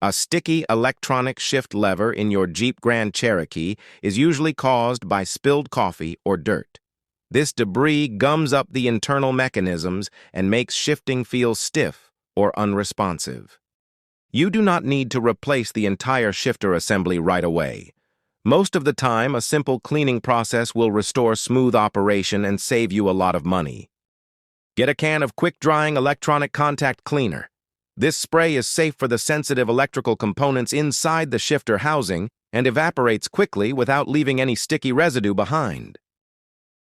A sticky electronic shift lever in your Jeep Grand Cherokee is usually caused by spilled coffee or dirt. This debris gums up the internal mechanisms and makes shifting feel stiff or unresponsive. You do not need to replace the entire shifter assembly right away. Most of the time, a simple cleaning process will restore smooth operation and save you a lot of money. Get a can of quick-drying electronic contact cleaner. This spray is safe for the sensitive electrical components inside the shifter housing and evaporates quickly without leaving any sticky residue behind.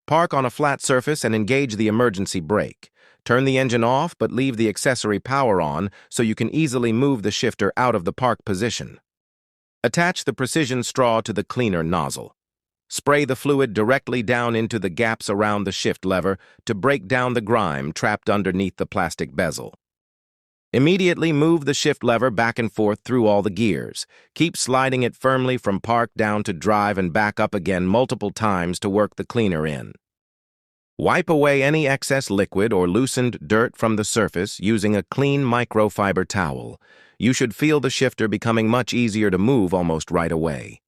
Park on a flat surface and engage the emergency brake. Turn the engine off but leave the accessory power on so you can easily move the shifter out of the park position. Attach the precision straw to the cleaner nozzle. Spray the fluid directly down into the gaps around the shift lever to break down the grime trapped underneath the plastic bezel. Immediately move the shift lever back and forth through all the gears. Keep sliding it firmly from park down to drive and back up again multiple times to work the cleaner in. Wipe away any excess liquid or loosened dirt from the surface using a clean microfiber towel. You should feel the shifter becoming much easier to move almost right away.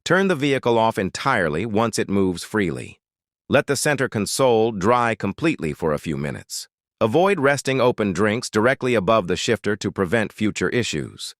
Turn the vehicle off entirely once it moves freely. Let the center console dry completely for a few minutes. Avoid resting open drinks directly above the shifter to prevent future issues.